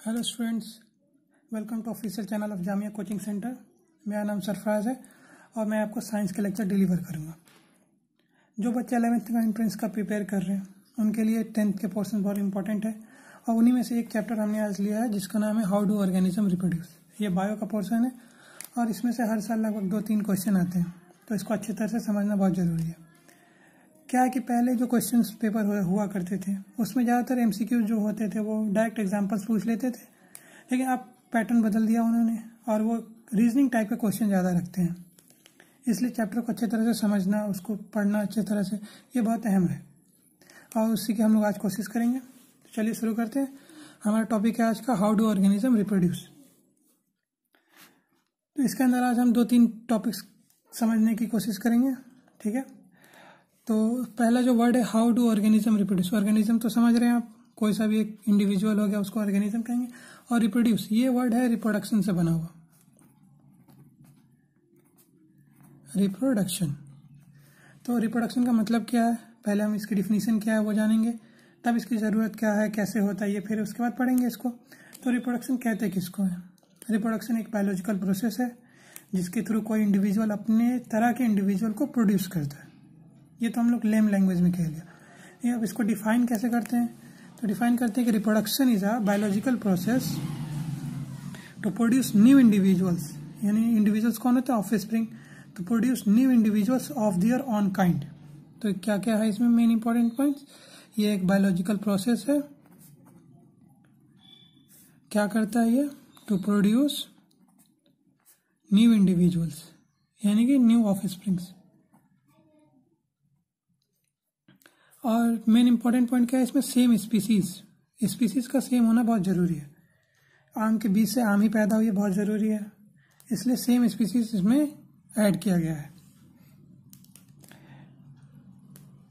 Hello students, welcome to official channel of Jamia coaching centre. मेरा नाम सरफराज है और मैं आपको साइंस के लेक्चर डिलीवर करूंगा। जो बच्चे 11th का एंट्रेंस का प्रिपेयर कर रहे हैं उनके लिए 10th के पोर्शन बहुत इंपॉर्टेंट है और उन्हीं में से एक चैप्टर हमने आज लिया है जिसका नाम है हाउ डू ऑर्गेनिज्म रिप्रोड्यूस। ये बायो का पोर्शन है और इसमें से हर साल लगभग 2-3 क्वेश्चन आते हैं, तो इसको अच्छी तरह से समझना बहुत ज़रूरी है। क्या है कि पहले जो क्वेश्चंस पेपर हुआ करते थे उसमें ज़्यादातर एमसीक्यू जो होते थे वो डायरेक्ट एग्जांपल्स पूछ लेते थे, लेकिन अब पैटर्न बदल दिया उन्होंने और वो रीजनिंग टाइप के क्वेश्चन ज़्यादा रखते हैं। इसलिए चैप्टर को अच्छे तरह से समझना, उसको पढ़ना अच्छे तरह से, ये बहुत अहम है और उसी की हम लोग आज कोशिश करेंगे। तो चलिए शुरू करते हैं। हमारा टॉपिक है आज का हाउ डू ऑर्गेनिज्म रिप्रोड्यूस। तो इसके अंदर आज हम 2-3 टॉपिक्स समझने की कोशिश करेंगे, ठीक है। तो पहला जो वर्ड है how do organism reproduce. Organism तो समझ रहे हैं आप, कोई सा भी एक इंडिविजुअल हो गया उसको ऑर्गेनिज्म कहेंगे। और रिप्रोड्यूस ये वर्ड है रिप्रोडक्शन से बना हुआ, रिप्रोडक्शन। तो रिप्रोडक्शन का मतलब क्या है, पहले हम इसकी डिफिनीशन क्या है वो जानेंगे, तब इसकी ज़रूरत क्या है, कैसे होता है, ये फिर उसके बाद पढ़ेंगे इसको। तो रिप्रोडक्शन कहते हैं किसको है? रिप्रोडक्शन एक बायोलॉजिकल प्रोसेस है जिसके थ्रू कोई इंडिविजुअल अपने तरह के इंडिविजुअल को प्रोड्यूस करता है। ये तो हम लोग लेम लैंग्वेज में कह लिया। ये अब इसको डिफाइन कैसे करते हैं? तो डिफाइन करते हैं कि reproduction is a biological process to produce new individuals. यानी इंडिविजुअल्स कौन होते हैं? Offspring. To produce new individuals of their own kind. तो क्या क्या है इसमें मेन इंपॉर्टेंट पॉइंट्स? ये एक बायोलॉजिकल प्रोसेस है। क्या करता है ये? टू प्रोड्यूस न्यू इंडिविजुअल्स, यानी कि न्यू ऑफस्प्रिंग्स। और मेन इंपॉर्टेंट पॉइंट क्या है इसमें? सेम स्पीसीज का सेम होना बहुत ज़रूरी है। आम के बीज से आम ही पैदा हुई है, बहुत ज़रूरी है, इसलिए सेम स्पीसीज इसमें ऐड किया गया है।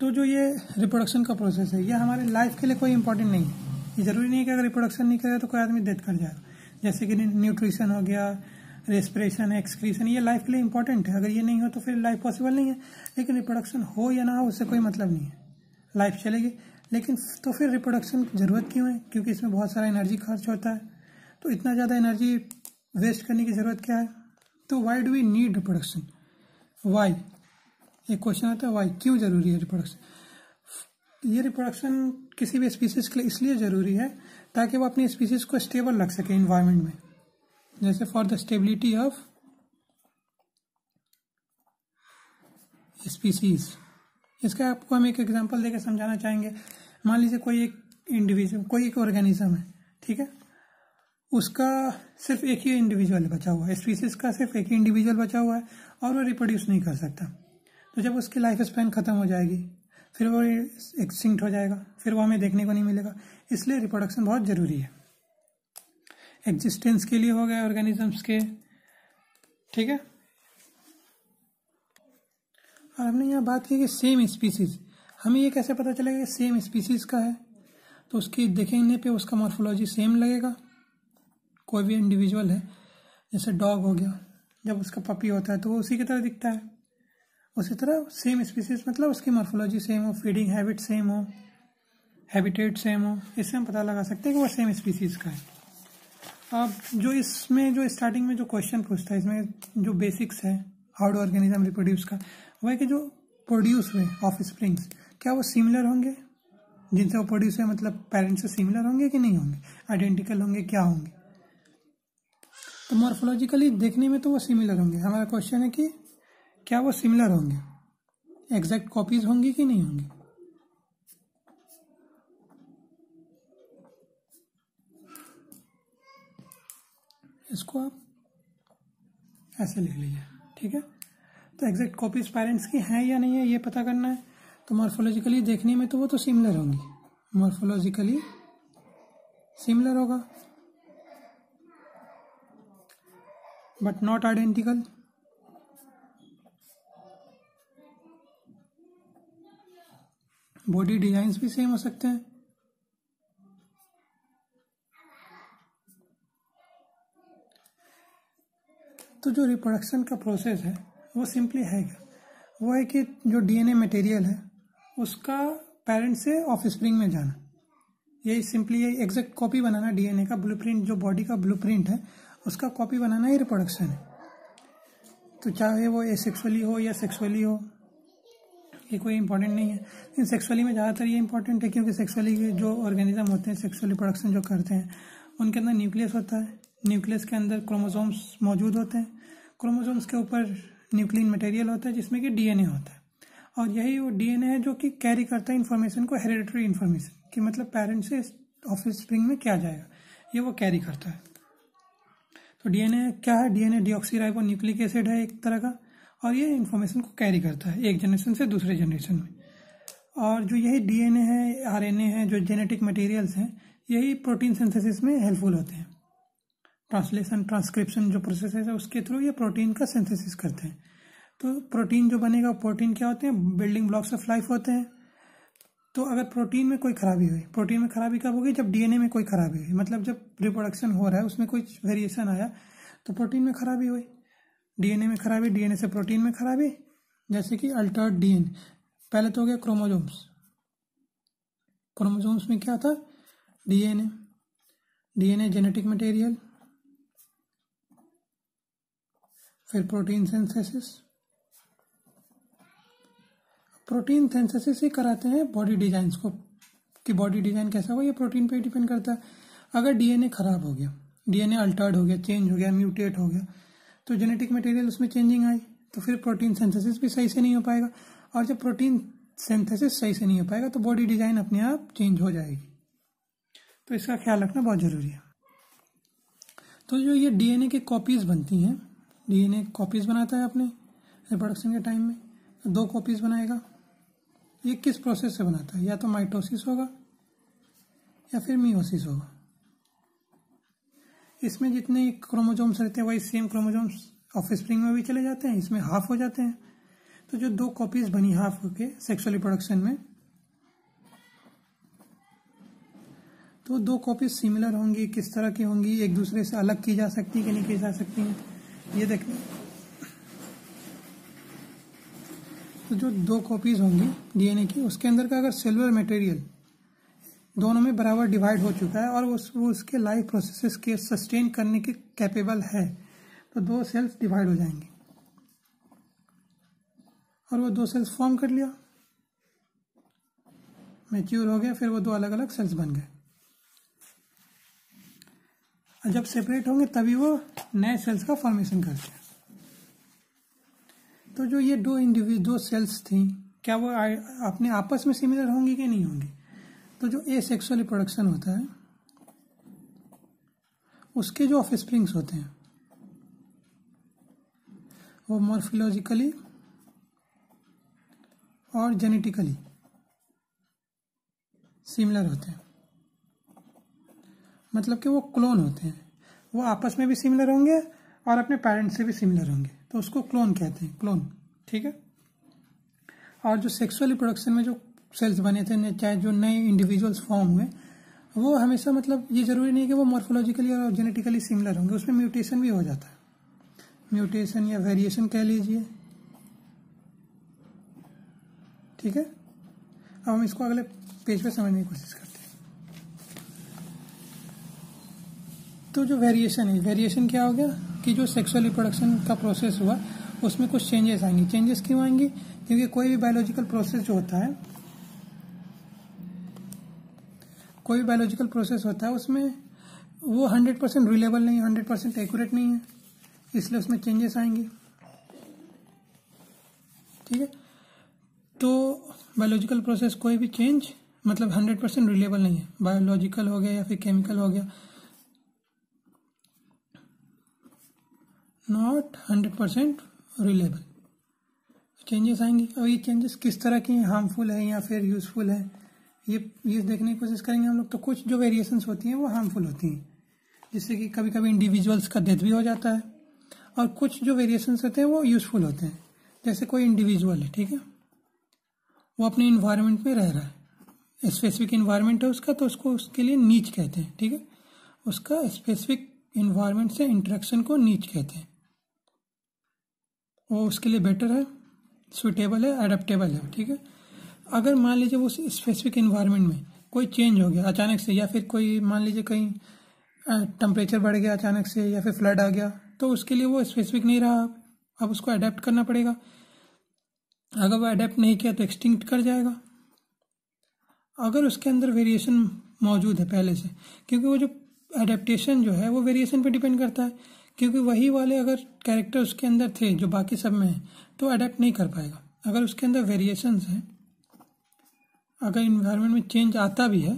तो जो ये रिप्रोडक्शन का प्रोसेस है ये हमारे लाइफ के लिए कोई इंपॉर्टेंट नहीं है। ये ज़रूरी नहीं है कि अगर रिप्रोडक्शन नहीं करेगा तो कोई आदमी डेथ कर जाएगा। जैसे कि न्यूट्रिशन हो गया, रेस्पिरेशन, एक्सक्रीशन, ये लाइफ के लिए इंपॉर्टेंट है। अगर ये नहीं हो तो फिर लाइफ पॉसिबल नहीं है। लेकिन रिप्रोडक्शन हो या ना हो उससे कोई मतलब नहीं है, लाइफ चलेगी। लेकिन तो फिर रिप्रोडक्शन की ज़रूरत क्यों है? क्योंकि इसमें बहुत सारा एनर्जी खर्च होता है। तो इतना ज़्यादा एनर्जी वेस्ट करने की ज़रूरत क्या है? तो why do we need reproduction? Why, एक क्वेश्चन आता है, वाई, क्यों ज़रूरी है रिप्रोडक्शन? ये रिप्रोडक्शन किसी भी स्पीसीज के लिए इसलिए ज़रूरी है ताकि वो अपनी स्पीसीज को स्टेबल रख सके इन्वायरमेंट में। जैसे for the stability of species. इसका आपको हम एक एग्जांपल देकर समझाना चाहेंगे। मान लीजिए कोई एक इंडिविजुअल, कोई एक ऑर्गेनिज्म है, ठीक है, उसका सिर्फ एक ही इंडिविजुअल बचा हुआ है, स्पीसीज का सिर्फ एक ही इंडिविजुअल बचा हुआ है और वो रिप्रोड्यूस नहीं कर सकता। तो जब उसकी लाइफ स्पैन खत्म हो जाएगी फिर वो एक्सटिंक्ट हो जाएगा, फिर वो हमें देखने को नहीं मिलेगा। इसलिए रिप्रोडक्शन बहुत ज़रूरी है एग्जिस्टेंस के लिए, हो गए ऑर्गेनिजम्स के, ठीक है। और हमने यहाँ बात की कि सेम स्पीसीज, हमें ये कैसे पता चलेगा कि सेम स्पीसीज का है? तो उसकी देखने पे उसका मॉर्फोलॉजी सेम लगेगा। कोई भी इंडिविजुअल है, जैसे डॉग हो गया, जब उसका पपी होता है तो वो उसी की तरह दिखता है। उसी तरह सेम स्पीसीज मतलब उसकी मॉर्फोलॉजी सेम हो, फीडिंग हैबिट सेम हो, हैबिटेट सेम हो, इससे हम पता लगा सकते हैं कि वो सेम स्पीसीज का है। अब जो इसमें जो स्टार्टिंग में जो क्वेश्चन पूछता है, इसमें जो बेसिक्स है हाउ डू ऑर्गेनिज्म रिप्रोड्यूस का, वह है कि जो प्रोड्यूस हुए ऑफस्प्रिंग्स क्या वो सिमिलर होंगे? जिनसे वो प्रोड्यूस हुए मतलब पेरेंट्स से सिमिलर होंगे कि नहीं होंगे, आइडेंटिकल होंगे, क्या होंगे? तो मॉर्फोलॉजिकली देखने में तो वो सिमिलर होंगे। हमारा क्वेश्चन है कि क्या वो सिमिलर होंगे, एग्जैक्ट कॉपीज होंगी कि नहीं होंगी? इसको आप ऐसे लिख लीजिए, ठीक है। तो एग्जैक्ट कॉपीज पेरेंट्स की हैं या नहीं है ये पता करना है। तो मॉर्फोलॉजिकली देखने में तो वो तो सिमिलर होंगी, मॉर्फोलॉजिकली सिमिलर होगा but not identical. Body designs भी सेम हो सकते हैं। तो जो रिप्रोडक्शन का प्रोसेस है वो सिंपली है क्या? वो है कि जो डीएनए मटेरियल है उसका पेरेंट से ऑफस्प्रिंग में जाना, यही सिंपली यही एग्जैक्ट कॉपी बनाना डीएनए का ब्लूप्रिंट, जो बॉडी का ब्लूप्रिंट है उसका कॉपी बनाना ही रिप्रोडक्शन है। तो चाहे वो एसेक्सुअली हो या सेक्सुअली हो, ये कोई इंपॉर्टेंट नहीं है। लेकिन सेक्सुअली में ज़्यादातर ये इंपॉर्टेंट है, क्योंकि सेक्सुअली के जो ऑर्गेनिज्म होते हैं सेक्सुअली प्रोडक्शन जो करते हैं उनके अंदर न्यूक्लियस होता है। न्यूक्लियस के अंदर क्रोमोसोम्स मौजूद होते हैं। क्रोमोसोम्स के ऊपर न्यूक्लियन मटेरियल होता है जिसमें कि डीएनए होता है, और यही वो डीएनए है जो कि कैरी करता है इन्फॉर्मेशन को, हेरिडिटरी इन्फॉर्मेशन कि मतलब पेरेंट से ऑफस्प्रिंग में क्या जाएगा, ये वो कैरी करता है। तो डीएनए क्या है? डीएनए डीऑक्सीराइबो न्यूक्लिक एसिड है एक तरह का, और ये इन्फॉर्मेशन को कैरी करता है एक जनरेशन से दूसरे जनरेशन में। और जो यही डीएनए है, आरएनए है, जो जेनेटिक मटेरियल्स हैं, यही प्रोटीन सिंथेसिस में हेल्पफुल होते हैं। ट्रांसलेशन ट्रांसक्रिप्शन जो प्रोसेस है उसके थ्रू ये प्रोटीन का सिंथेसिस करते हैं। तो प्रोटीन जो बनेगा, प्रोटीन क्या होते हैं? बिल्डिंग ब्लॉक्स ऑफ लाइफ होते हैं। तो अगर प्रोटीन में कोई खराबी हुई, प्रोटीन में खराबी कब होगी? जब डीएनए में कोई खराबी हुई, मतलब जब रिप्रोडक्शन हो रहा है उसमें कोई वेरिएशन आया तो प्रोटीन में खराबी हुई। डीएनए में खराबी, डीएनए से प्रोटीन में खराबी, जैसे कि अल्टर्ड डीएनए। पहले तो हो गया क्रोमोसोम्स। क्रोमोसोम्स में क्या था? डीएनए, डीएनए जेनेटिक मटेरियल, फिर प्रोटीन सिंथेसिस। प्रोटीन सिंथेसिस ही कराते हैं बॉडी डिजाइन को, कि बॉडी डिजाइन कैसा हो ये प्रोटीन पे डिपेंड करता है। अगर डीएनए खराब हो गया, डीएनए अल्टर्ड हो गया, चेंज हो गया, म्यूटेट हो गया, तो जेनेटिक मटेरियल उसमें चेंजिंग आई, तो फिर प्रोटीन सिंथेसिस भी सही से नहीं हो पाएगा। और जब प्रोटीन सिंथेसिस सही से नहीं हो पाएगा तो बॉडी डिजाइन अपने आप चेंज हो जाएगी। तो इसका ख्याल रखना बहुत जरूरी है। तो जो ये डीएनए की कॉपीज बनती हैं, डीएनए कॉपीज बनाता है अपने रिप्रोडक्शन के टाइम में, तो 2 कॉपीज बनाएगा। ये किस प्रोसेस से बनाता है? या तो माइटोसिस होगा या फिर मियोसिस होगा। इसमें जितने क्रोमोसोम्स रहते हैं वही सेम क्रोमोसोम्स ऑफस्प्रिंग में भी चले जाते हैं, इसमें हाफ हो जाते हैं। तो जो 2 कॉपीज बनी हाफ होके सेक्सुअल रिप्रोडक्शन में, तो 2 कॉपीज सिमिलर होंगी, किस तरह की होंगी, एक दूसरे से अलग की जा सकती है कि नहीं की जा सकती है, ये देखना। तो जो 2 कॉपीज होंगी डीएनए की, उसके अंदर का अगर सेलुलर मटेरियल दोनों में बराबर डिवाइड हो चुका है और वो उसके लाइफ प्रोसेसेस के सस्टेन करने के कैपेबल है, तो 2 सेल्स डिवाइड हो जाएंगे। और वो 2 सेल्स फॉर्म कर लिया, मैच्योर हो गया, फिर वो 2 अलग अलग सेल्स बन गए। और जब सेपरेट होंगे तभी वो नए सेल्स का फॉर्मेशन करते हैं। तो जो ये 2 सेल्स थी, क्या वो अपने आपस में सिमिलर होंगी कि नहीं होंगी? तो जो एसेक्सुअल रिप्रोडक्शन होता है उसके जो ऑफस्प्रिंग्स होते हैं वो मॉर्फोलॉजिकली और जेनेटिकली सिमिलर होते हैं। मतलब कि वो क्लोन होते हैं, वो आपस में भी सिमिलर होंगे और अपने पेरेंट्स से भी सिमिलर होंगे, तो उसको क्लोन कहते हैं, क्लोन। ठीक है। और जो सेक्सुअल रिप्रोडक्शन में जो सेल्स बने थे, चाहे जो नए इंडिविजुअल्स फॉर्म हुए, वो हमेशा, मतलब ये जरूरी नहीं कि वो मॉर्फोलॉजिकली और जेनेटिकली सिमिलर होंगे, उसमें म्यूटेशन भी हो जाता है, म्यूटेशन या वेरिएशन कह लीजिए। ठीक है। अब हम इसको अगले पेज पे समझने की कोशिश करते हैं। तो जो वेरिएशन है, वेरिएशन क्या हो गया कि जो सेक्सुअल रिप्रोडक्शन का प्रोसेस हुआ उसमें कुछ चेंजेस आएंगे। चेंजेस क्यों आएंगे? क्योंकि कोई भी बायोलॉजिकल प्रोसेस जो होता है, कोई भी बायोलॉजिकल प्रोसेस होता है उसमें वो 100% रिलेबल नहीं है, 100% एक्यूरेट नहीं है, इसलिए उसमें चेंजेस आएंगे। ठीक है। तो बायोलॉजिकल प्रोसेस कोई भी चेंज मतलब 100% रिलेबल नहीं है, बायोलॉजिकल हो गया या फिर केमिकल हो गया, नॉट 100% रिलेबल, चेंजेस आएंगे। अब ये चेंजेस किस तरह की हैं, हार्मफुल है या फिर यूजफुल है, ये देखने की कोशिश करेंगे हम लोग। तो कुछ जो वेरिएशंस होती हैं वो हार्मफुल होती हैं, जिससे कि कभी कभी इंडिविजुअल्स का डेथ भी हो जाता है, और कुछ जो वेरिएशंस होते हैं वो यूजफुल होते हैं। जैसे कोई इंडिविजुअल है, ठीक है, वो अपने इन्वायरमेंट में रह रहा है, स्पेसिफिक इन्वायरमेंट है उसका, तो उसको उसके लिए नीच कहते हैं। ठीक है, उसका स्पेसिफिक इन्वायरमेंट से इंटरेक्शन को नीच कहते हैं। वो उसके लिए बेटर है, सुटेबल है, एडेप्टेबल है। ठीक है। अगर मान लीजिए वो स्पेसिफिक इन्वायरमेंट में कोई चेंज हो गया अचानक से, या फिर कोई मान लीजिए कहीं टेम्परेचर बढ़ गया अचानक से, या फिर फ्लड आ गया, तो उसके लिए वो स्पेसिफिक नहीं रहा, अब उसको अडेप्ट करना पड़ेगा। अगर वो अडेप्ट नहीं किया तो एक्सटिंक्ट कर जाएगा। अगर उसके अंदर वेरिएशन मौजूद है पहले से, क्योंकि वो जो एडेप्टेशन जो है वो वेरिएशन पे डिपेंड करता है, क्योंकि वही वाले अगर कैरेक्टर उसके अंदर थे जो बाकी सब में है तो अडेप्ट नहीं कर पाएगा। अगर उसके अंदर वेरिएशंस हैं, अगर इन्वायरमेंट में चेंज आता भी है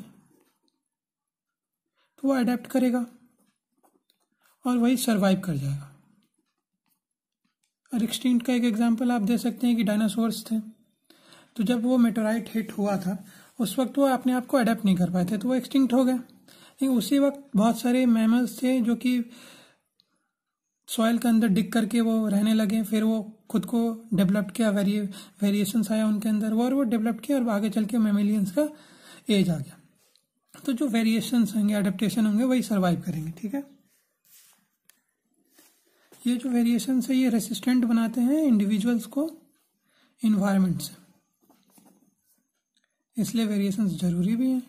तो वो अडेप्ट करेगा और वही सरवाइव कर जाएगा। और एक्सटिंक्ट का एक एग्जांपल आप दे सकते हैं कि डायनासोर्स थे, तो जब वो मेटेराइट हिट हुआ था उस वक्त वो अपने आप को अडेप्ट नहीं कर पाए थे, तो वो एक्सटिंक्ट हो गए। लेकिन उसी वक्त बहुत सारे मैमल्स थे जो कि सॉइल के अंदर डिग करके वो रहने लगे, फिर वो खुद को डेवलप किया, वेरिएशंस आया उनके अंदर, और वो डेवलप किया और आगे चल के मैमेलियंस का एज आ गया। तो जो वेरिएशंस होंगे, एडेप्टेशन होंगे, वही सर्वाइव करेंगे। ठीक है, ये जो वेरिएशंस है ये रेसिस्टेंट बनाते हैं इंडिविजुअल्स को इन्वायरमेंट से, इसलिए वेरिएशंस जरूरी भी हैं।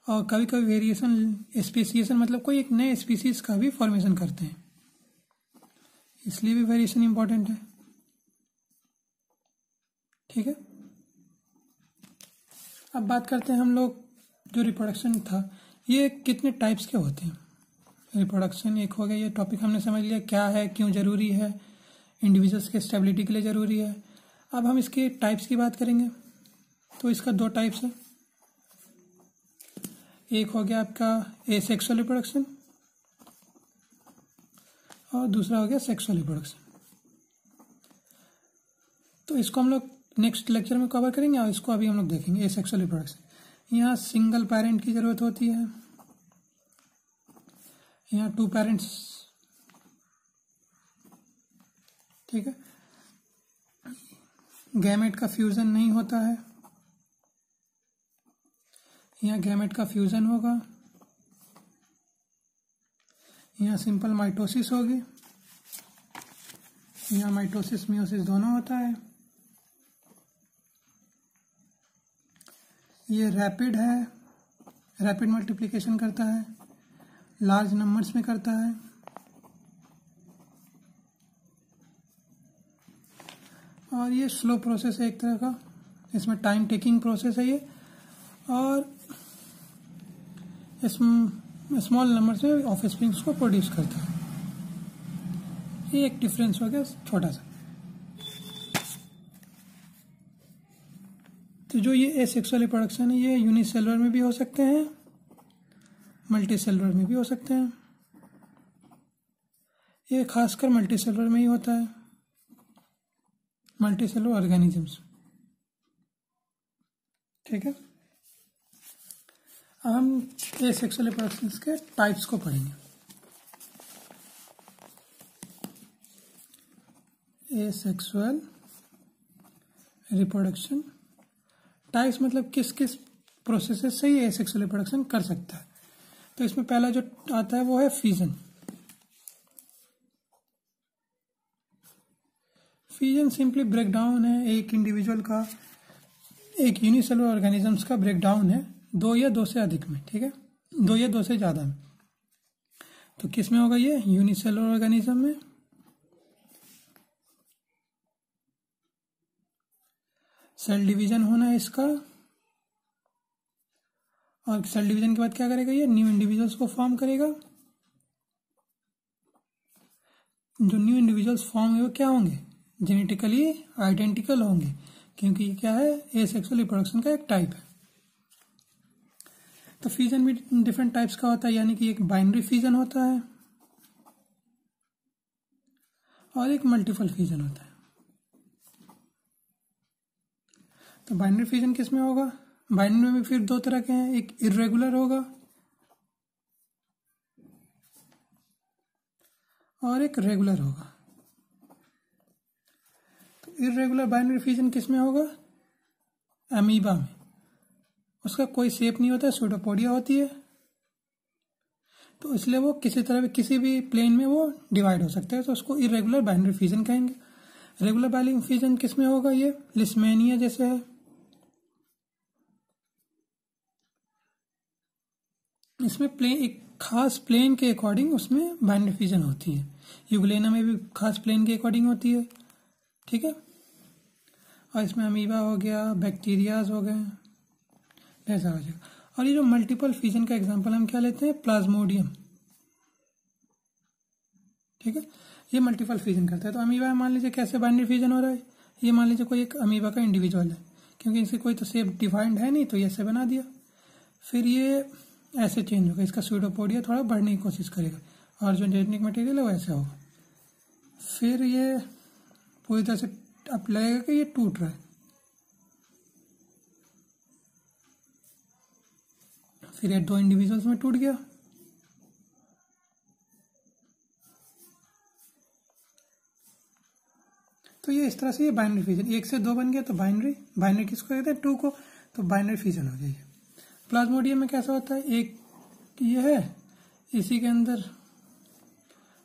और कभी कभी वेरिएशन स्पेसिएशन मतलब कोई एक नए स्पीसीज का भी फॉर्मेशन करते हैं, इसलिए भी वेरिएशन इंपॉर्टेंट है। ठीक है, अब बात करते हैं हम लोग जो रिप्रोडक्शन था ये कितने टाइप्स के होते हैं। रिप्रोडक्शन एक हो गया, ये टॉपिक हमने समझ लिया क्या है, क्यों जरूरी है, इंडिविजुअल्स के स्टेबिलिटी के लिए जरूरी है। अब हम इसके टाइप्स की बात करेंगे, तो इसका दो टाइप्स है। एक हो गया आपका एसेक्सुअल रिप्रोडक्शन और दूसरा हो गया सेक्सुअल रिप्रोडक्शन। तो इसको हम लोग नेक्स्ट लेक्चर में कवर करेंगे और इसको अभी हम लोग देखेंगे। एसेक्सुअल रिप्रोडक्शन, यहाँ सिंगल पेरेंट की जरूरत होती है, यहाँ 2 पेरेंट्स। ठीक है, गैमेट का फ्यूजन नहीं होता है, यहाँ गैमेट का फ्यूजन होगा, यहाँ सिंपल माइटोसिस होगी, यहाँ माइटोसिस मियोसिस दोनों होता है। ये रैपिड है, रैपिड मल्टीप्लिकेशन करता है, लार्ज नंबर्स में करता है। और ये स्लो प्रोसेस है एक तरह का, इसमें टाइम टेकिंग प्रोसेस है ये, और स्मॉल नंबर्स में ऑफ स्प्रिंग्स को प्रोड्यूस करता है। ये एक डिफरेंस हो गया छोटा सा। तो जो ये एसेक्सुअल रिप्रोडक्शन है ये यूनिसेलुलर में भी हो सकते हैं, मल्टीसेलुलर में भी हो सकते हैं। ये खासकर मल्टीसेलुलर में ही होता है, मल्टीसेलुलर ऑर्गेनिजम्स। ठीक है, अब हम एसेक्सुअल रिप्रोडक्शन के टाइप्स को पढ़ेंगे। एसेक्सुअल रिप्रोडक्शन टाइप्स मतलब किस किस प्रोसेस से ये एसेक्सुअल रिप्रोडक्शन कर सकता है। तो इसमें पहला जो आता है वो है फ्यूजन। फ्यूजन सिंपली ब्रेकडाउन है एक इंडिविजुअल का, एक यूनिसेलुलर ऑर्गेनिजम्स का ब्रेकडाउन है 2 या 2 से अधिक में। ठीक है, 2 या 2 से ज्यादा में। तो किस में होगा ये? यूनिसेलुलर ऑर्गेनिज्म में। सेल डिवीजन होना है इसका, और सेल डिवीजन के बाद क्या करेगा ये? न्यू इंडिविजुअल्स को फॉर्म करेगा। जो न्यू इंडिविजुअल्स फॉर्म होंगे वो क्या होंगे? जेनेटिकली आइडेंटिकल होंगे, क्योंकि ये क्या है? एसेक्सुअल रिप्रोडक्शन का एक टाइप है। तो फ्यूजन भी डिफरेंट टाइप्स का होता है, यानी कि एक बाइनरी फ्यूजन होता है और एक मल्टीपल फ्यूजन होता है। तो बाइनरी फ्यूजन किस में होगा? बाइनरी में फिर 2 तरह के हैं, एक इर्रेगुलर होगा और एक रेगुलर होगा। तो इर्रेगुलर बाइनरी फ्यूजन किस में होगा? अमीबा में। उसका कोई शेप नहीं होता, सूडोपोडिया होती है, तो इसलिए वो किसी तरह भी किसी भी प्लेन में वो डिवाइड हो सकता है, तो उसको इर्रेगुलर बाइनरी फ्यूजन कहेंगे। रेगुलर बाइनरी फ्यूजन किस में होगा? ये लिस्मेनिया जैसे है, इसमें एक खास प्लेन के अकॉर्डिंग उसमें बाइनरी फ्यूजन होती है। यूग्लेना में भी खास प्लेन के अकॉर्डिंग होती है, ठीक है। और इसमें अमीबा हो गया, बैक्टीरियाज हो गए, ऐसा हो जाएगा। और ये जो मल्टीपल फ्यूजन का एग्जांपल हम क्या लेते हैं, प्लाज्मोडियम, ठीक है। ये मल्टीपल फ्यूजन करता है। तो अमीबा मान लीजिए कैसे बाइनरी फ्यूजन हो रहा है, ये मान लीजिए कोई एक अमीबा का इंडिविजुअल है, क्योंकि इसकी कोई तो शेप डिफाइंड है नहीं, तो ये ऐसे बना दिया, फिर ये ऐसे चेंज होगा, इसका स्यूडोपोडिया थोड़ा बढ़ने की कोशिश करेगा और जो जेनेटिक मटेरियल है वो ऐसा होगा। फिर ये पूरी तरह से अब लगेगा कि ये टूट रहा है, फिर ये 2 इंडिविजुअल्स में टूट गया, तो ये इस तरह से ये बाइनरी फ्यूजन, 1 से 2 बन गया तो बाइनरी किसको कहते हैं, 2 को, तो बाइनरी फ्यूजन हो जाएगी। प्लाज्मोडियम में कैसा होता है, एक ये है, इसी के अंदर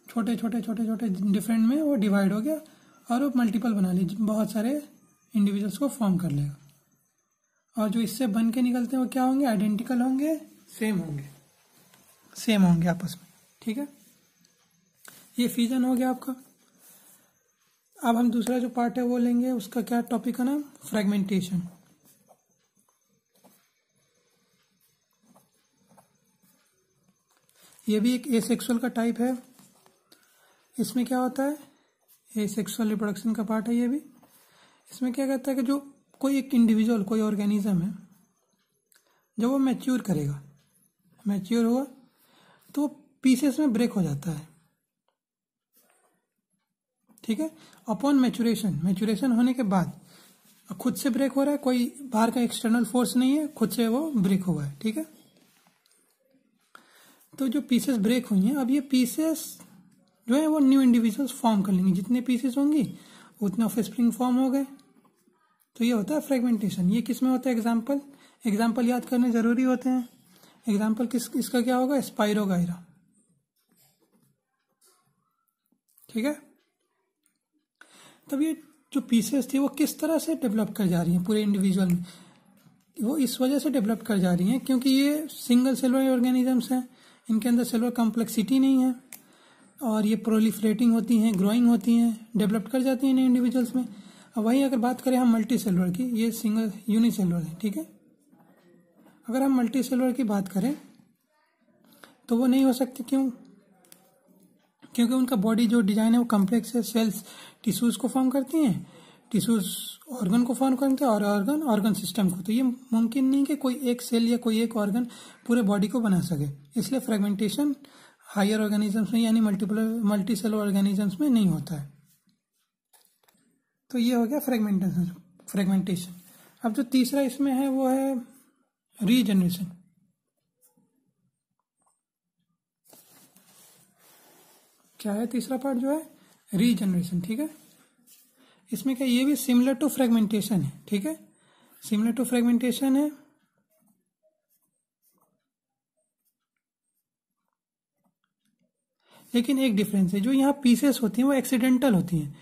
छोटे छोटे डिफरेंट में वो डिवाइड हो गया और वो मल्टीपल बना ली, बहुत सारे इंडिविजुअल्स को फॉर्म कर लेगा। और जो इससे बन के निकलते हैं वो क्या होंगे, आइडेंटिकल होंगे, सेम होंगे आपस में, ठीक है। ये फ्यूजन हो गया आपका। अब हम दूसरा जो पार्ट है वो लेंगे, उसका क्या टॉपिक का नाम, फ्रेगमेंटेशन। ये भी एक एसेक्सुअल का टाइप है। इसमें क्या होता है, एसेक्सुअल रिप्रोडक्शन का पार्ट है ये भी। इसमें क्या कहता है कि जो कोई एक इंडिविजुअल, कोई ऑर्गेनिज्म है, जब वो मैच्योर करेगा, मैच्योर हुआ तो पीसेस में ब्रेक हो जाता है, ठीक है। अपॉन मैच्योरेशन होने के बाद खुद से ब्रेक हो रहा है, कोई बाहर का एक्सटर्नल फोर्स नहीं है, खुद से वो ब्रेक हुआ है, ठीक है। तो जो पीसेस ब्रेक हुई हैं, अब ये पीसेस जो है वो न्यू इंडिविजुअल्स फॉर्म कर लेंगे, जितने पीसेस होंगी उतना ऑफस्प्रिंग फॉर्म हो गए, तो ये होता है फ्रेगमेंटेशन। ये किस में होता है, एग्जाम्पल याद करने जरूरी होते हैं। एग्जाम्पल इसका क्या होगा, स्पाइरोगाइरा, ठीक है। तब ये जो पीसेस थी वो किस तरह से डेवलप कर जा रही हैं पूरे इंडिविजुअल में, वो इस वजह से डेवलप कर जा रही हैं क्योंकि ये सिंगल सेलुलर ऑर्गेनिजम्स हैं, इनके अंदर सेलुलर कॉम्प्लेक्सिटी नहीं है और ये प्रोलिफरेटिंग होती हैं, ग्रोइंग होती हैं, डेवलप कर जाती हैं नए इंडिविजुअल्स में। अब वहीं अगर बात करें हम मल्टी सेलुलर की, ये सिंगल यूनिसेलुलर है, ठीक है। अगर हम मल्टी सेलुलर की बात करें तो वो नहीं हो सकते, क्यों, क्योंकि उनका बॉडी जो डिजाइन है वो कॉम्प्लेक्स है, सेल्स टिश्यूज को फॉर्म करती हैं, टिश्यूज ऑर्गन को फॉर्म करते हैं और ऑर्गन सिस्टम को, तो ये मुमकिन नहीं कि कोई एक सेल या कोई एक ऑर्गन पूरे बॉडी को बना सके। इसलिए फ्रेगमेंटेशन हायर ऑर्गेनिजम्स में यानी मल्टी सेलुलर ऑर्गेनिजम्स में नहीं होता है। तो ये हो गया फ्रेगमेंटेशन। अब जो तीसरा इसमें है वो है रीजनरेशन। क्या है तीसरा पार्ट, जो है रीजनरेशन, ठीक है। इसमें क्या, ये भी सिमिलर टू फ्रेगमेंटेशन है, ठीक है, सिमिलर टू फ्रेगमेंटेशन है। लेकिन एक डिफरेंस है, जो यहाँ पीसेस होती हैं वो एक्सीडेंटल होती हैं,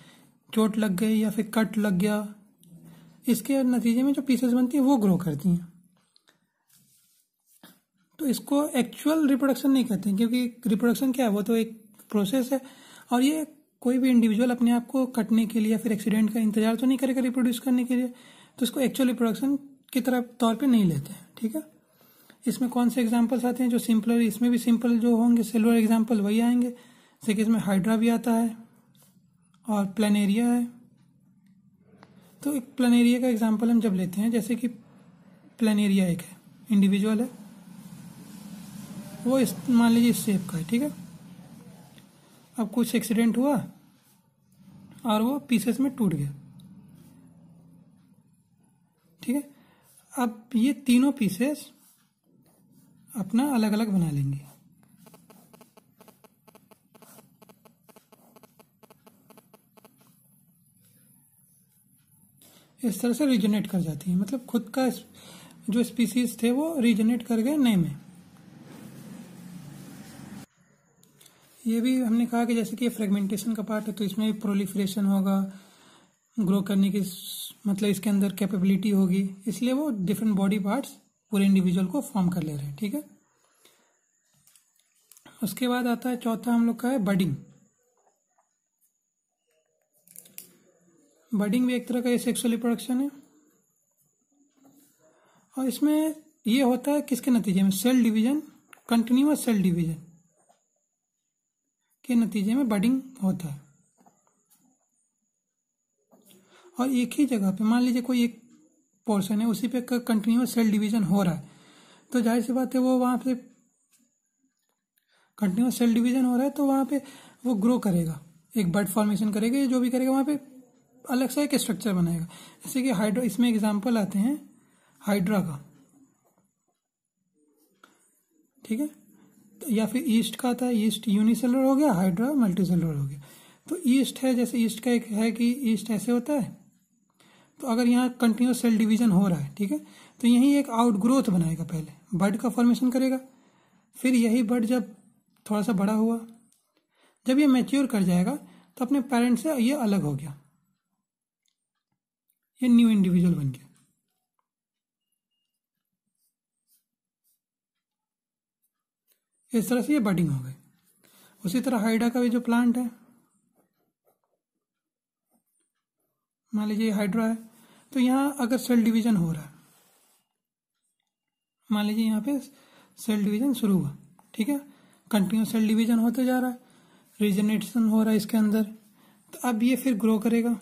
चोट लग गई या फिर कट लग गया, इसके नतीजे में जो पीसेस बनती हैं वो ग्रो करती हैं। तो इसको एक्चुअल रिप्रोडक्शन नहीं कहते हैं, क्योंकि रिप्रोडक्शन क्या है, वो तो एक प्रोसेस है और ये कोई भी इंडिविजुअल अपने आप को कटने के लिए या फिर एक्सीडेंट का इंतजार तो नहीं करेगा रिप्रोड्यूस करने के लिए, तो इसको एक्चुअल रिप्रोडक्शन की तरह तौर पे नहीं लेते हैं, ठीक है। इसमें कौन से एग्जांपल्स आते हैं जो सिंपलर, इसमें भी सिंपल जो होंगे सेलुलर एग्जांपल वही आएंगे, जैसे कि इसमें हाइड्रा भी आता है और प्लानेरिया है। तो एक प्लानेरिया का एग्जांपल हम जब लेते हैं, जैसे कि प्लानेरिया एक है, इंडिविजुअल है, वो इस मान लीजिए इस शेप का है, ठीक है। अब कुछ एक्सीडेंट हुआ और वो पीसेस में टूट गया, ठीक है। अब ये तीनों पीसेस अपना अलग अलग बना लेंगे, इस तरह से रीजनरेट कर जाती है, मतलब खुद का जो स्पीसीज थे वो रीजनरेट कर गए नए में। ये भी हमने कहा कि जैसे कि फ्रेगमेंटेशन का पार्ट है तो इसमें प्रोलिफरेशन होगा, ग्रो करने की मतलब इसके अंदर कैपेबिलिटी होगी, इसलिए वो डिफरेंट बॉडी पार्ट्स पूरे इंडिविजुअल को फॉर्म कर ले रहे हैं, ठीक है। उसके बाद आता है चौथा हम लोग का है बडिंग। बडिंग भी एक तरह का सेक्सुअल रिप्रोडक्शन है, और इसमें ये होता है किसके नतीजे में, cell division, continuous cell division के नतीजे में बडिंग होता है। और एक ही जगह पे मान लीजिए कोई एक पोर्शन है, उसी पे कंटिन्यूअस सेल डिवीजन हो रहा है, तो जाहिर सी बात है वो वहाँ पे कंटिन्यूअस सेल डिवीजन हो रहा है तो वहाँ पे वो ग्रो करेगा, एक बड फॉर्मेशन करेगा, जो भी करेगा वहाँ पे अलग से एक स्ट्रक्चर बनाएगा। जैसे कि हाइड्रा, इसमें एग्जाम्पल आते हैं हाइड्रा का, ठीक है, या फिर ईस्ट का आता है, ईस्ट यूनिसेलुलर हो गया, हाइड्रा मल्टीसेलुलर हो गया। तो ईस्ट है, जैसे ईस्ट का एक है कि ईस्ट ऐसे होता है, तो अगर यहाँ कंटिन्यूअस सेल डिवीजन हो रहा है, ठीक है, तो यही एक आउटग्रोथ बनाएगा, पहले बड का फॉर्मेशन करेगा, फिर यही बड जब थोड़ा सा बड़ा हुआ, जब ये मैच्योर कर जाएगा तो अपने पेरेंट से ये अलग हो गया, ये न्यू इंडिविजुअल बन गया। इस तरह से ये बडिंग हो गई। उसी तरह हाइड्रा का भी जो प्लांट है, मान लीजिए हाइड्रा है, तो यहाँ अगर सेल डिवीजन हो रहा है, मान लीजिए यहाँ पे सेल डिवीजन शुरू हुआ, ठीक है, कंटिन्यूस सेल डिवीजन होते जा रहा है, रीजनरेशन हो रहा है इसके अंदर, तो अब ये फिर ग्रो करेगा,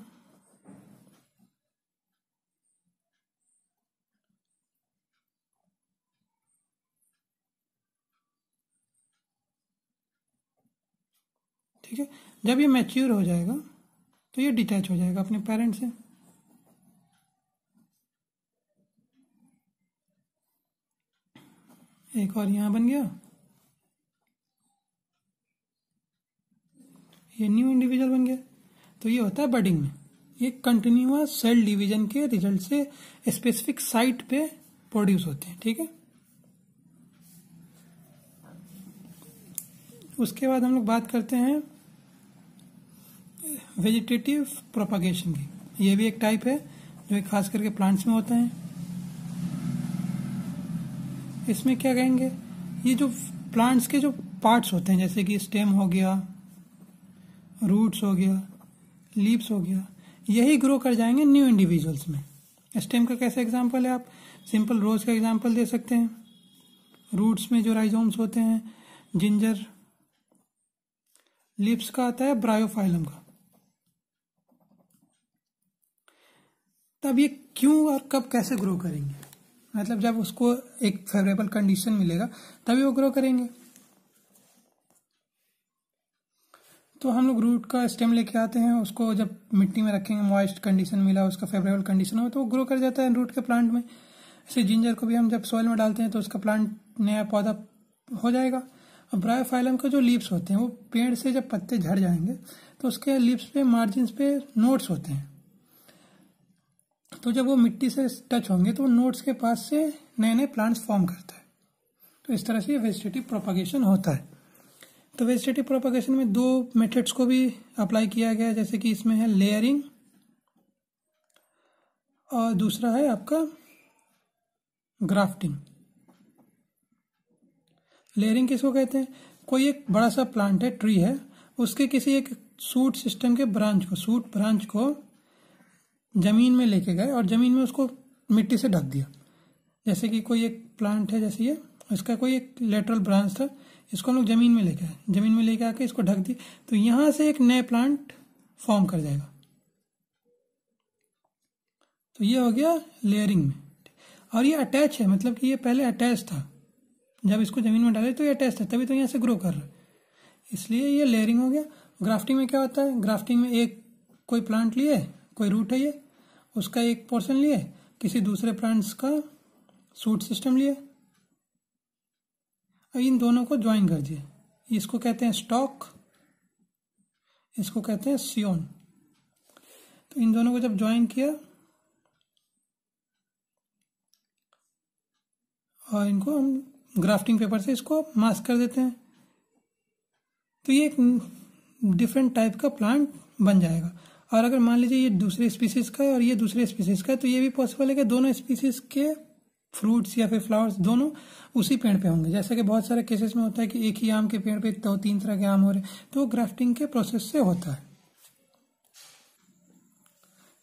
ठीक है। जब ये मैच्योर हो जाएगा तो ये डिटैच हो जाएगा अपने पेरेंट से, एक और यहाँ बन गया, ये न्यू इंडिविजुअल बन गया। तो ये होता है बडिंग में, ये कंटिन्यूअस सेल डिवीजन के रिजल्ट से स्पेसिफिक साइट पे प्रोड्यूस होते हैं, ठीक है। उसके बाद हम लोग बात करते हैं वेजिटेटिव प्रोपागेशन की। ये भी एक टाइप है जो खास करके प्लांट्स में होता है। इसमें क्या कहेंगे, ये जो प्लांट्स के जो पार्ट्स होते हैं, जैसे कि स्टेम हो गया, रूट्स हो गया, लीव्स हो गया, यही ग्रो कर जाएंगे न्यू इंडिविजुअल्स में। स्टेम का कैसा एग्जांपल है, आप सिंपल रोज का एग्जांपल दे सकते हैं। रूट्स में जो राइजोम्स होते हैं, जिंजर। लीव्स का आता है ब्रायोफाइलम का। तब ये क्यों और कब कैसे ग्रो करेंगे, मतलब जब उसको एक फेवरेबल कंडीशन मिलेगा तभी वो ग्रो करेंगे। तो हम लोग रूट का स्टेम लेके आते हैं, उसको जब मिट्टी में रखेंगे, मॉइस्ट कंडीशन मिला, उसका फेवरेबल कंडीशन हो तो वो ग्रो कर जाता है रूट के प्लांट में। ऐसे जिंजर को भी हम जब सॉइल में डालते हैं तो उसका प्लांट नया पौधा हो जाएगा। और ब्रायोफाइलम के जो लीव्स होते हैं, वो पेड़ से जब पत्ते झड़ जाएंगे तो उसके लीव्स पे मार्जिन्स पे नोड्स होते हैं, तो जब वो मिट्टी से टच होंगे तो नोड्स के पास से नए नए प्लांट्स फॉर्म करता है। तो इस तरह से वेजिटेटिव प्रोपागेशन होता है। तो वेजिटेटिव प्रोपागेशन में दो मेथड्स को भी अप्लाई किया गया है, जैसे कि इसमें है लेयरिंग और दूसरा है आपका ग्राफ्टिंग। लेयरिंग किसको कहते हैं, कोई एक बड़ा सा प्लांट है, ट्री है, उसके किसी एक सूट सिस्टम के सूट ब्रांच को जमीन में लेके गए और जमीन में उसको मिट्टी से ढक दिया। जैसे कि कोई एक प्लांट है, जैसे ये, इसका कोई एक लेटरल ब्रांच था, इसको हम लोग जमीन में लेके आए, जमीन में लेके आके इसको ढक दी, तो यहां से एक नया प्लांट फॉर्म कर जाएगा। तो ये हो गया लेयरिंग में। और ये अटैच है, मतलब कि ये पहले अटैच था, जब इसको जमीन में डाले तो ये अटैच था, तभी तो यहाँ से ग्रो कर रहा है, इसलिए ये लेयरिंग हो गया। ग्राफ्टिंग में क्या होता है, ग्राफ्टिंग में एक कोई प्लांट लिए, कोई रूट है ये, उसका एक पोर्शन लिए, किसी दूसरे प्लांट्स का सूट सिस्टम लिए, और इन दोनों को ज्वाइन कर दिए। इसको कहते हैं स्टॉक, इसको कहते हैं सियोन। तो इन दोनों को जब ज्वाइन किया और इनको हम ग्राफ्टिंग पेपर से इसको मास्क कर देते हैं, तो ये एक डिफरेंट टाइप का प्लांट बन जाएगा। और अगर मान लीजिए ये दूसरे स्पीसीज का है और ये दूसरे स्पीसीज का है, तो ये भी पॉसिबल है कि दोनों स्पीसीज के फ्रूट्स या फिर फ्लावर्स दोनों उसी पेड़ पे होंगे। जैसे कि बहुत सारे केसेस में होता है कि एक ही आम के पेड़ पे 2-3 तरह के आम हो रहे, तो ग्राफ्टिंग के प्रोसेस से होता है।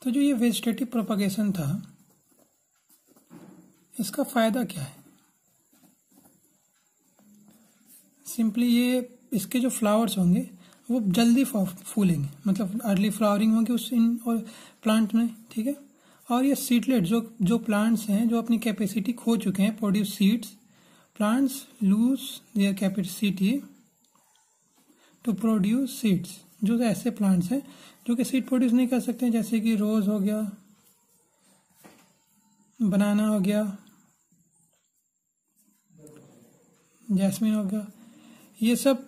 तो जो ये वेजिटेटिव प्रोपगेशन था, इसका फायदा क्या है? सिंपली ये इसके जो फ्लावर्स होंगे वो जल्दी फूलेंगे, मतलब अर्ली फ्लावरिंग होगी उस इन और प्लांट में, ठीक है। और ये सीडलेट जो प्लांट्स हैं जो अपनी कैपेसिटी खो चुके हैं produce seeds, plants lose their capacity to produce seeds. जो ऐसे प्लांट्स हैं जो कि सीड प्रोड्यूस नहीं कर सकते, जैसे कि रोज हो गया, बनाना हो गया, जैस्मिन हो गया, ये सब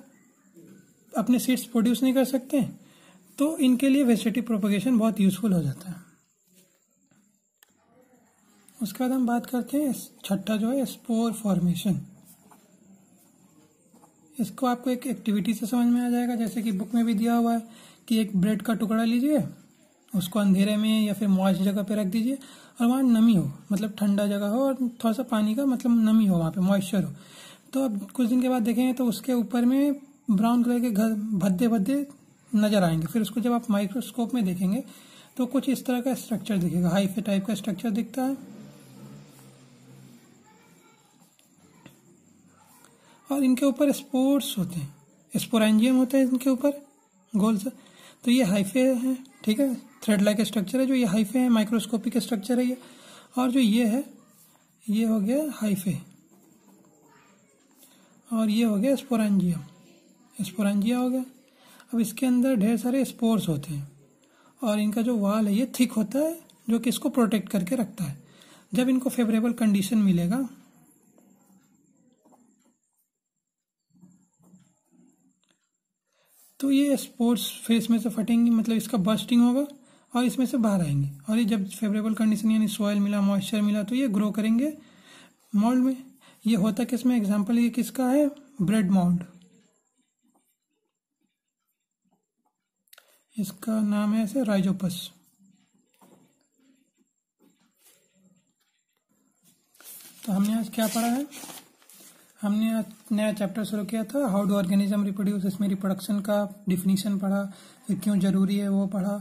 अपने सीड्स प्रोड्यूस नहीं कर सकते, तो इनके लिए वेजिटेटिव प्रोपगेशन बहुत यूजफुल हो जाता है। उसके बाद हम बात करते हैं छठा जो है स्पोर फॉर्मेशन। इसको आपको एक एक्टिविटी से समझ में आ जाएगा, जैसे कि बुक में भी दिया हुआ है कि एक ब्रेड का टुकड़ा लीजिए, उसको अंधेरे में या फिर मॉइस्ट जगह पे रख दीजिए और वहाँ नमी हो, मतलब ठंडा जगह हो और थोड़ा सा पानी का मतलब नमी हो, वहाँ पे मॉइस्चर हो। तो अब कुछ दिन के बाद देखेंगे तो उसके ऊपर में ब्राउन कलर के घर भद्दे भद्दे नजर आएंगे। फिर उसको जब आप माइक्रोस्कोप में देखेंगे तो कुछ इस तरह का स्ट्रक्चर दिखेगा, हाइफे टाइप का स्ट्रक्चर दिखता है। और इनके ऊपर स्पोर्स होते हैं, स्पोरेंजियम होता है इनके ऊपर गोल सा। तो ये हाइफे है, ठीक है, थ्रेड लाइक स्ट्रक्चर है जो ये हाइफे है, माइक्रोस्कोपिक स्ट्रक्चर है ये। और जो ये है ये हो गया हाइफे और ये हो गया स्पोरेंजियम, स्पोरेंजिया हो गया। अब इसके अंदर ढेर सारे स्पोर्स होते हैं और इनका जो वाल है ये थिक होता है जो कि इसको प्रोटेक्ट करके रखता है। जब इनको फेवरेबल कंडीशन मिलेगा तो ये स्पोर्स फिर इसमें से फटेंगी, मतलब इसका बर्स्टिंग होगा और इसमें से बाहर आएंगे। और ये जब फेवरेबल कंडीशन यानी सॉइल मिला, मॉइस्चर मिला, तो ये ग्रो करेंगे मोल्ड में। ये होता किसमें, एग्जांपल ये किसका है, ब्रेड मोल्ड, इसका नाम है ऐसे राइजोपस। तो हमने आज क्या पढ़ा है, हमने आज नया चैप्टर शुरू किया था, हाउ डू ऑर्गेनिज्म रिप्रोड्यूस। इसमें रिप्रोडक्शन का डिफिनीशन पढ़ा, फिर क्यों जरूरी है वो पढ़ा,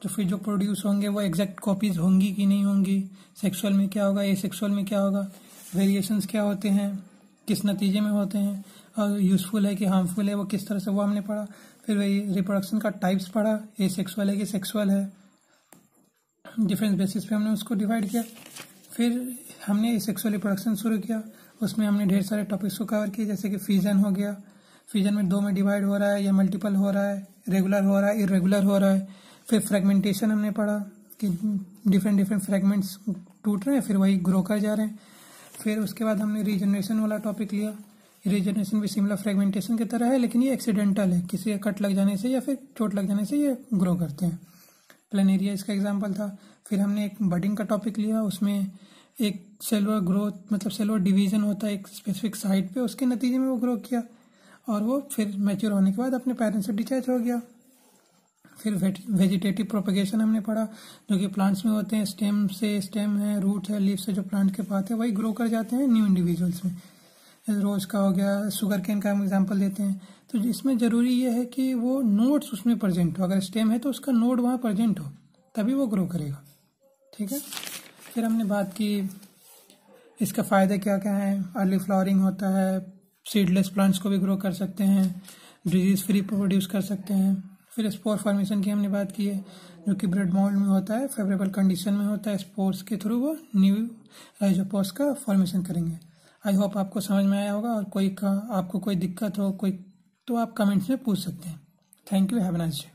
तो फिर जो प्रोड्यूस होंगे वो एग्जैक्ट कॉपीज होंगी कि नहीं होंगी, सेक्सुअल में क्या होगा, एसेक्सुअल में क्या होगा, वेरिएशंस क्या होते हैं, किस नतीजे में होते हैं, और यूजफुल है कि हार्मफुल है वो किस तरह से, वो हमने पढ़ा। फिर वही रिप्रोडक्शन का टाइप्स पढ़ा, एसेक्सुअल है कि सेक्सुअल है, डिफरेंस बेसिस पे हमने उसको डिवाइड किया। फिर हमने एसेक्सुअल रिप्रोडक्शन शुरू किया, उसमें हमने ढेर सारे टॉपिक्स को कवर किए, जैसे कि फिजन हो गया, फिजन में 2 में डिवाइड हो रहा है या मल्टीपल हो रहा है, रेगुलर हो रहा है, इरेगुलर हो रहा है। फिर फ्रेगमेंटेशन हमने पढ़ा कि डिफरेंट फ्रेगमेंट्स टूट रहे हैं फिर वही ग्रो कर जा रहे हैं। फिर उसके बाद हमने रीजनरेशन वाला टॉपिक लिया। रीजनरेशन भी सिमिलर फ्रेगमेंटेशन की तरह है, लेकिन ये एक्सीडेंटल है, किसी का कट लग जाने से या फिर चोट लग जाने से ये ग्रो करते हैं। प्लेनेरिया इसका एग्जाम्पल था। फिर हमने एक बडिंग का टॉपिक लिया, उसमें एक सेलुलर ग्रोथ मतलब सेलुलर डिवीजन होता है एक स्पेसिफिक साइट पे, उसके नतीजे में वो ग्रो किया और वो फिर मैच्योर होने के बाद अपने पेरेंट्स से डिटैच हो गया। फिर वेजिटेटिव प्रोपगेशन हमने पढ़ा, जो कि प्लांट्स में होते हैं, स्टेम से स्टेम है, रूट है, लीफ से जो प्लांट के पाते हैं वही ग्रो कर जाते हैं न्यू इंडिविजुअल्स में। रोज का हो गया, शुगर केन का हम एग्जाम्पल देते हैं। तो इसमें जरूरी ये है कि वो नोड्स उसमें प्रेजेंट हो, अगर स्टेम है तो उसका नोड वहाँ प्रेजेंट हो तभी वो ग्रो करेगा, ठीक है। फिर हमने बात की इसका फ़ायदे क्या क्या है, अर्ली फ्लावरिंग होता है, सीडलेस प्लांट्स को भी ग्रो कर सकते हैं, डिजीज फ्री प्रोड्यूस कर सकते हैं। फिर स्पोर फॉर्मेशन की हमने बात की है, जो कि ब्रेड मोल्ड में होता है, फेवरेबल कंडीशन में होता है, स्पोर्स के थ्रू वो न्यू राइजोपोस का फॉर्मेशन करेंगे। आई होप आपको समझ में आया होगा, और आपको कोई दिक्कत हो तो आप कमेंट्स में पूछ सकते हैं। Thank you, have a nice day.